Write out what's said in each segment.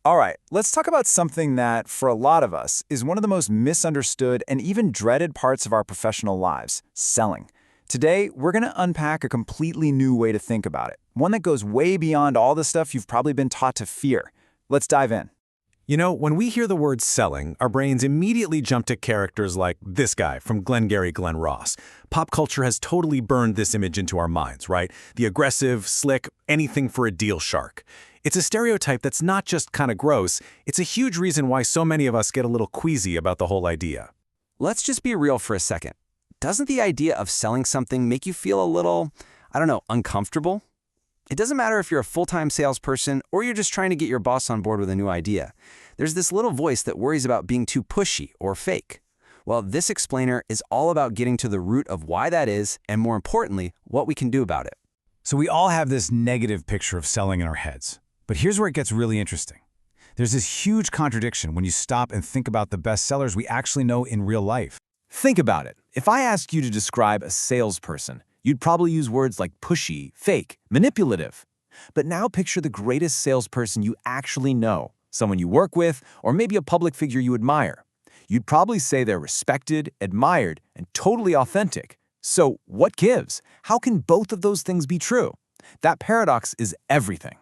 All right, let's talk about something that, for a lot of us, is one of the most misunderstood and even dreaded parts of our professional lives, selling. Today, we're going to unpack a completely new way to think about it, one that goes way beyond all the stuff you've probably been taught to fear. Let's dive in. You know, when we hear the word selling, our brains immediately jump to characters like this guy from Glengarry Glen Ross. Pop culture has totally burned this image into our minds, right? The aggressive, slick, anything for a deal shark. It's a stereotype that's not just kind of gross, it's a huge reason why so many of us get a little queasy about the whole idea. Let's just be real for a second. Doesn't the idea of selling something make you feel a little, uncomfortable? It doesn't matter if you're a full-time salesperson or you're just trying to get your boss on board with a new idea. There's this little voice that worries about being too pushy or fake. Well, this explainer is all about getting to the root of why that is, and more importantly, what we can do about it. So we all have this negative picture of selling in our heads. But here's where it gets really interesting. There's this huge contradiction when you stop and think about the best sellers we actually know in real life. Think about it. If I asked you to describe a salesperson, you'd probably use words like pushy, fake, manipulative. But now picture the greatest salesperson you actually know, someone you work with, or maybe a public figure you admire. You'd probably say they're respected, admired, and totally authentic. So what gives? How can both of those things be true? That paradox is everything.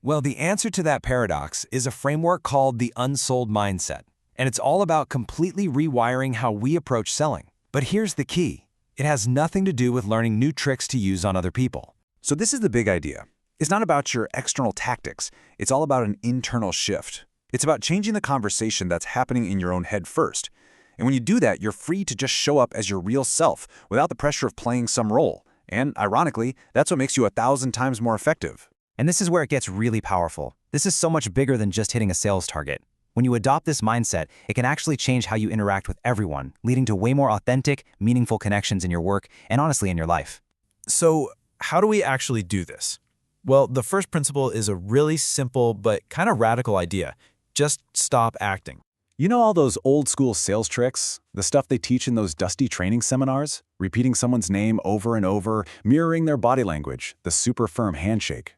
Well, the answer to that paradox is a framework called the Unsold Mindset, and it's all about completely rewiring how we approach selling. But here's the key. It has nothing to do with learning new tricks to use on other people. So this is the big idea. It's not about your external tactics. It's all about an internal shift. It's about changing the conversation that's happening in your own head first. And when you do that, you're free to just show up as your real self without the pressure of playing some role. And ironically, that's what makes you 1,000 times more effective. And this is where it gets really powerful. This is so much bigger than just hitting a sales target. When you adopt this mindset, it can actually change how you interact with everyone, leading to way more authentic, meaningful connections in your work and honestly in your life. So, how do we actually do this? Well, the first principle is a really simple but kind of radical idea. Just stop acting. You know all those old school sales tricks? The stuff they teach in those dusty training seminars? Repeating someone's name over and over, mirroring their body language, the super firm handshake.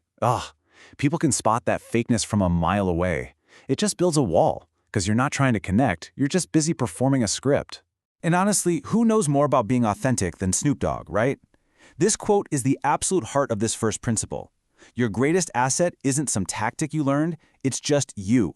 People can spot that fakeness from a mile away. It just builds a wall, because you're not trying to connect, you're just busy performing a script. And honestly, who knows more about being authentic than Snoop Dogg, right? This quote is the absolute heart of this first principle. Your greatest asset isn't some tactic you learned, it's just you.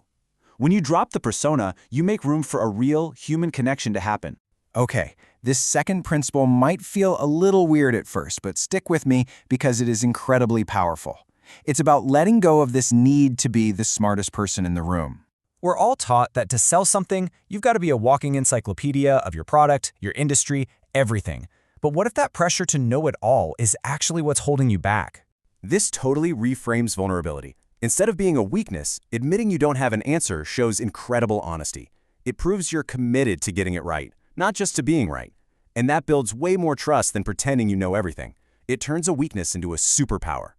When you drop the persona, you make room for a real human connection to happen. Okay, this second principle might feel a little weird at first, but stick with me because it is incredibly powerful. It's about letting go of this need to be the smartest person in the room. We're all taught that to sell something, you've got to be a walking encyclopedia of your product, your industry, everything. But what if that pressure to know it all is actually what's holding you back? This totally reframes vulnerability. Instead of being a weakness, admitting you don't have an answer shows incredible honesty. It proves you're committed to getting it right, not just to being right. And that builds way more trust than pretending you know everything. It turns a weakness into a superpower.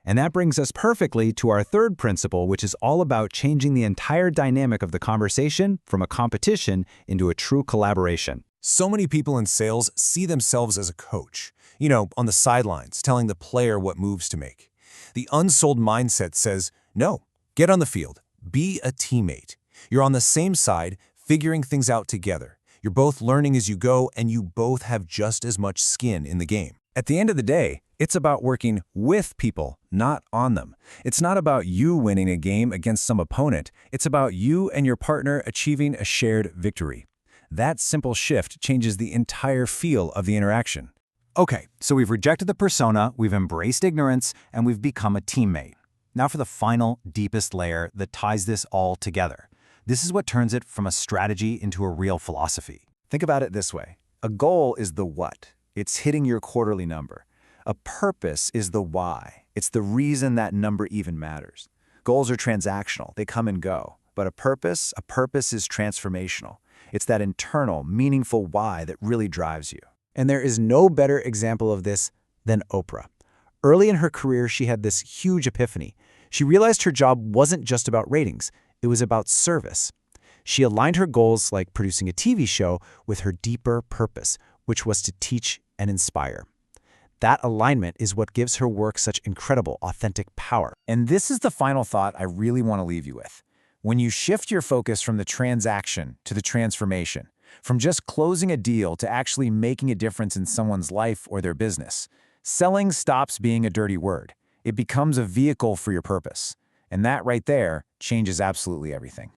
And that brings us perfectly to our third principle, which is all about changing the entire dynamic of the conversation from a competition into a true collaboration. So many people in sales see themselves as a coach, on the sidelines, telling the player what moves to make. The Unsold Mindset says, no, get on the field, be a teammate. You're on the same side, figuring things out together. You're both learning as you go, and you both have just as much skin in the game. At the end of the day, it's about working with people, not on them. It's not about you winning a game against some opponent. It's about you and your partner achieving a shared victory. That simple shift changes the entire feel of the interaction. Okay, so we've rejected the persona, we've embraced ignorance, and we've become a teammate. Now for the final, deepest layer that ties this all together. This is what turns it from a strategy into a real philosophy. Think about it this way. A goal is the what. It's hitting your quarterly number. A purpose is the why. It's the reason that number even matters. Goals are transactional. They come and go. But a purpose is transformational. It's that internal, meaningful why that really drives you. And there is no better example of this than Oprah. Early in her career, she had this huge epiphany. She realized her job wasn't just about ratings. It was about service. She aligned her goals, like producing a TV show, with her deeper purpose, which was to teach and inspire. That alignment is what gives her work such incredible, authentic power. And this is the final thought I really want to leave you with. When you shift your focus from the transaction to the transformation, from just closing a deal to actually making a difference in someone's life or their business, selling stops being a dirty word. It becomes a vehicle for your purpose. And that right there changes absolutely everything.